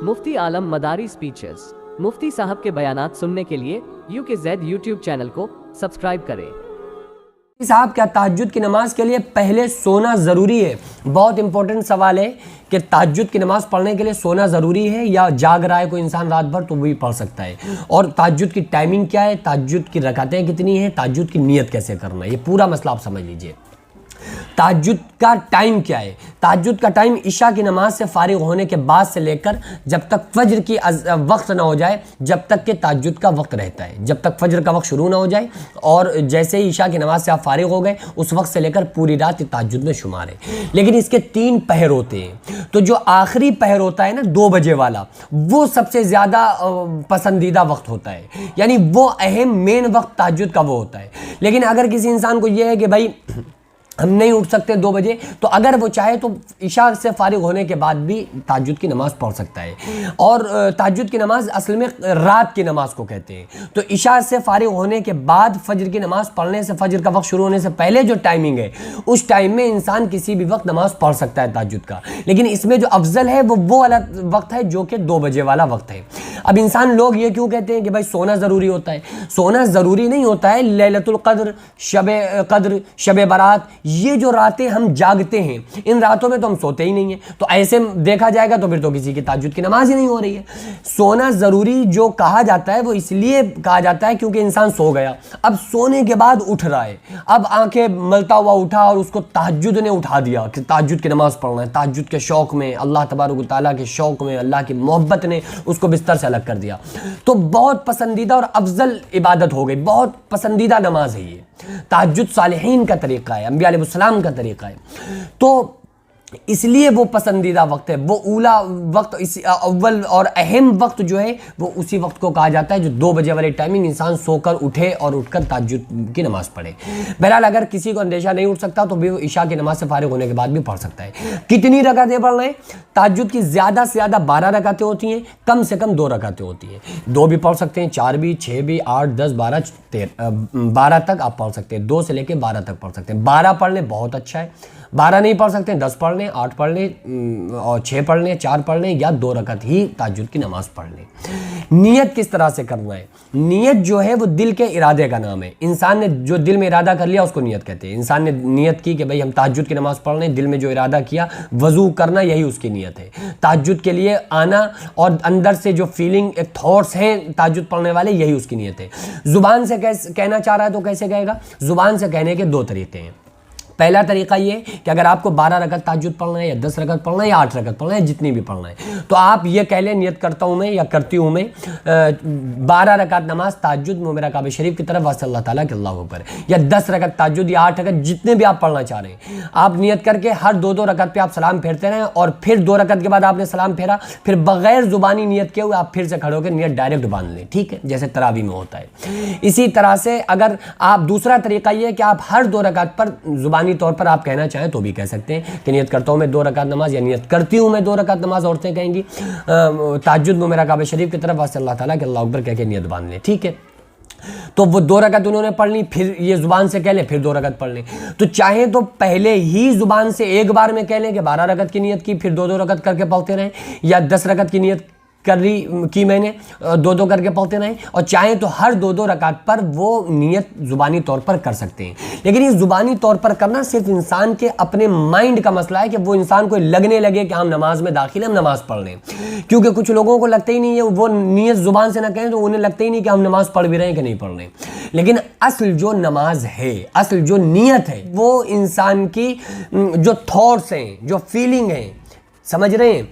مفتی عالم مداری speeches. مفتی صاحب کے بیانات سننے کے لیے UKZ یوٹیوب چینل کو سبسکرائب کریں۔ صاحب کیا تہجد کی نماز کے لیے پہلے سونا ضروری ہے؟ بہت امپورٹنٹ سوال ہے کہ تہجد کی نماز پڑھنے کے لیے سونا ضروری ہے یا جاگ رہا ہے کوئی انسان رات بھر تو وہ بھی پڑھ سکتا ہے؟ اور تہجد کی ٹائمنگ کیا ہے؟ تہجد کی رکعتیں کتنی ہیں؟ تہجد کی نیت کیسے کرنا ہے؟ یہ پورا مسئلہ آپ سمجھ لیجئے۔ تہجد کا ٹائم کیا ہے؟ تہجد کا ٹائم عشاء کی نماز سے فارغ ہونے کے بعد سے لے کر جب تک فجر کی وقت نہ ہو جائے، جب تک کہ تہجد کا وقت رہتا ہے، جب تک فجر کا وقت شروع نہ ہو جائے، اور جیسے ہی عشاء کی نماز سے آپ فارغ ہو گئے اس وقت سے لے کر پوری رات تہجد میں شمار ہے۔ لیکن اس کے 3 پہر ہوتے ہیں، تو جو آخری پہر ہوتا ہے نا 2 بجے والا، وہ سب سے زیادہ پسندیدہ وقت ہوتا ہے، یعنی وہ اہم مین وقت تہجد کا وہ ہوتا ہے۔ لیکن اگر کسی انسان کو یہ ہے کہ بھائی ہم نہیں اٹھ سکتے 2 بجے، تو اگر وہ چاہے تو عشاء سے فارغ ہونے کے بعد بھی تہجد کی نماز پڑھ سکتا ہے۔ اور تہجد کی نماز اصل میں رات کی نماز کو کہتے ہیں، تو عشاء سے فارغ ہونے کے بعد فجر کی نماز پڑھنے سے، فجر کا وقت شروع ہونے سے پہلے جو ٹائمنگ ہے اس ٹائم میں انسان کسی بھی وقت نماز پڑھ سکتا ہے تہجد کا۔ لیکن اس میں جو افضل ہے وہ والا وقت ہے جو کہ 2 بجے والا وقت ہے۔ اب انسان لوگ یہ کیوں کہتے ہیں کہ بھائی سونا ضروری ہوتا ہے؟ سونا ضروری نہیں ہوتا ہے۔ لیلۃ القدر، شب قدر، شب برات، یہ جو راتیں ہم جاگتے ہیں ان راتوں میں تو ہم سوتے ہی نہیں ہیں، تو ایسے دیکھا جائے گا تو پھر تو کسی کی تہجد کی نماز ہی نہیں ہو رہی ہے۔ سونا ضروری جو کہا جاتا ہے وہ اس لیے کہا جاتا ہے کیونکہ انسان سو گیا، اب سونے کے بعد اٹھ رہا ہے، اب آنکھیں ملتا ہوا اٹھا اور اس کو تہجد نے اٹھا دیا کہ تہجد کی نماز پڑھنا ہے۔ تہجد کے شوق میں، اللہ تبارک و تعالیٰ کے شوق میں، اللہ کی محبت نے اس کو بستر سے الگ کر دیا، تو بہت پسندیدہ اور افضل عبادت ہو گئی، بہت پسندیدہ نماز ہے یہ۔ تہجد صالحین کا طریقہ ہے، انبیاء علیہ السلام کا طریقہ ہے، تو اس لیے وہ پسندیدہ وقت ہے، وہ اولا وقت، اول اور اہم وقت جو ہے وہ اسی وقت کو کہا جاتا ہے جو 2 بجے والی ٹائمنگ انسان سو کر اٹھے اور اٹھ کر تہجد کی نماز پڑھے۔ بہرحال اگر کسی کو اندیشہ نہیں اٹھ سکتا تو بھی وہ عشاء کی نماز سے فارغ ہونے کے بعد بھی پڑھ سکتا ہے۔ کتنی رکعتیں پڑھ رہے ہیں؟ تہجد کی زیادہ سے زیادہ 12 رکعتیں ہوتی ہیں، کم سے کم 2 رکعتیں ہوتی ہیں۔ 2 بھی پڑھ سکتے ہیں، 4 بھی، 6 بھی، 8، 10، 12، 12 تک آپ پڑھ سکتے ہیں، 2 سے لے کے 12 تک پڑھ سکتے ہیں۔ 12 پڑھ لیں بہت اچھا ہے، 12 نہیں پڑھ سکتے 10 پڑھ لیں، 8 پڑھ لیں، اور 6 پڑھ لیں، 4 پڑھ لیں، یا 2 رکعت ہی تہجد کی نماز پڑھ لیں۔ نیت کس طرح سے کرنا ہے؟ نیت جو ہے وہ دل کے ارادے کا نام ہے۔ انسان نے جو دل میں ارادہ کر لیا اس کو نیت کہتے ہیں۔ انسان نے نیت کی کہ بھئی ہم تہجد کی نماز پڑھ رہے ہیں، دل میں جو ارادہ کیا، وضو کرنا، یہی اس کی نیت ہے۔ تہجد کے لیے آنا اور اندر سے جو فیلنگ، ایک تھاٹس ہیں تہجد پڑھنے والے، یہی اس کی نیت ہے۔ زبان سے کہنا چاہ رہا ہے تو کیسے کہے گا؟ زبان سے کہنے کے 2 طریقے ہیں۔ پہلا طریقہ یہ کہ اگر آپ کو 12 رکعت تہجد پڑھنا ہے، یا 10 رکعت پڑھنا ہے، یا 8 رکعت پڑھنا ہے، جتنی بھی پڑھنا ہے، تو آپ یہ کہہ لیں نیت کرتا ہوں میں یا کرتی ہوں میں 12 رکعت نماز تہجد میں میرا کعبہ شریف کی طرف واسطہ اللہ تعالیٰ کے اللہ اوپر، یا 10 رکعت تہجد یا 8 رکعت، جتنے بھی آپ پڑھنا چاہ رہے ہیں، آپ نیت کر کے ہر 2 رکعت پہ آپ سلام پھیرتے رہیں، اور پھر 2 رکعت کے بعد آپ نے سلام پھیرا، پھر بغیر زبانی نیت کیے ہوئے آپ پھر سے کھڑے ہو کے نیت ڈائریکٹ باندھ لیں، ٹھیک ہے، جیسے تراویح میں ہوتا ہے۔ اسی طرح سے اگر آپ دوسرا طریقہ یہ ہے کہ آپ ہر 2 رکعت پر زبانی طور پر آپ کہنا چاہیں تو بھی کہہ سکتے ہیں کہ نیت کرتا ہوں میں 2 رکعت نماز، یا نیت کرتی ہوں میں 2 رکعت نماز، عورتیں کہیں گی تہجد میں میرا کعبہ شریف کی طرف واسطہ اللہ تعالیٰ کے اللہ اکبر کہہ کے نیت باندھ لیں، ٹھیک ہے۔ تو وہ 2 رکعت انہوں نے پڑھ لی، پھر یہ زبان سے کہہ لیں، پھر 2 رکعت پڑھ لیں، تو چاہیں تو پہلے ہی زبان سے ایک بار میں کہہ لیں کہ 12 رکعت کی نیت کی، پھر 2 رکعت کر کے پڑھتے رہیں، یا 10 رکعت کی نیت کی میں نے 2 کر کے پڑھتے رہیں، اور چاہیں تو ہر 2 رکعت پر وہ نیت زبانی طور پر کر سکتے ہیں۔ لیکن یہ زبانی طور پر کرنا صرف انسان کے اپنے مائنڈ کا مسئلہ ہے کہ وہ انسان کو لگنے لگے کہ ہم نماز میں داخل ہیں، ہم نماز پڑھ رہے ہیں، کیونکہ کچھ لوگوں کو لگتا ہی نہیں ہے، وہ نیت زبان سے نہ کہیں تو انہیں لگتا ہی نہیں کہ ہم نماز پڑھ بھی رہے ہیں کہ نہیں پڑھ رہے ہیں۔ لیکن اصل جو نماز ہے، اصل جو نیت ہے، وہ انسان کی جو تھاٹس ہیں، جو فیلنگ ہیں، سمجھ رہے ہیں،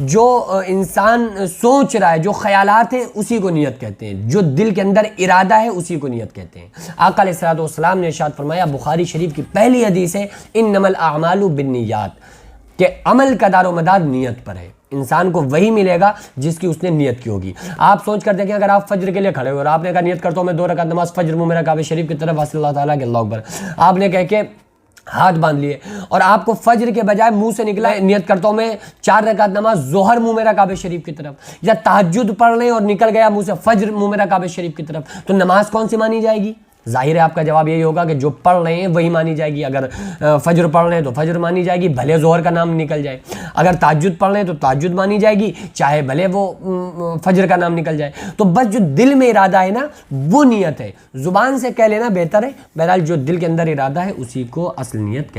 جو انسان سوچ رہا ہے، جو خیالات ہیں، اسی کو نیت کہتے ہیں۔ جو دل کے اندر ارادہ ہے اسی کو نیت کہتے ہیں۔ آقا علیہ الصلوۃ والسلام نے ارشاد فرمایا، بخاری شریف کی پہلی حدیث ہے، انما الاعمال بالنیات، کہ عمل کا دار و مدار نیت پر ہے۔ انسان کو وہی ملے گا جس کی اس نے نیت کی ہوگی۔ آپ سوچ کر دیکھیں، اگر آپ فجر کے لیے کھڑے ہوئے اور آپ نے کہا نیت کرتا ہوں میں 2 رکعت نماز فجر میں میرا کعبہ شریف کی طرف واسطہ اللہ تعالیٰ کے اللہ اکبر، آپ نے کہہ کے ہاتھ باندھ لیے، اور آپ کو فجر کے بجائے منہ سے نکلا نیت کرتا ہوں میں 4 رکعت نماز ظہر منہ میرا کعبہ شریف کی طرف، یا تہجد پڑھ لیں اور نکل گیا منہ سے فجر منہ میرا کعبہ شریف کی طرف، تو نماز کون سی مانی جائے گی؟ ظاہر ہے آپ کا جواب یہی ہوگا کہ جو پڑھ رہے ہیں وہی مانی جائے گی۔ اگر فجر پڑھ رہے ہیں تو فجر مانی جائے گی، بھلے ظہر کا نام نکل جائے۔ اگر تہجد پڑھ رہے ہیں تو تہجد مانی جائے گی، چاہے بھلے وہ فجر کا نام نکل جائے. تو بس جو دل میں ارادہ ہے نا وہ نیت ہے. زبان سے کہہ لینا بہتر ہے. بہرحال جو دل کے اندر ارادہ ہے اسی کو اصل نیت کہتے ہیں.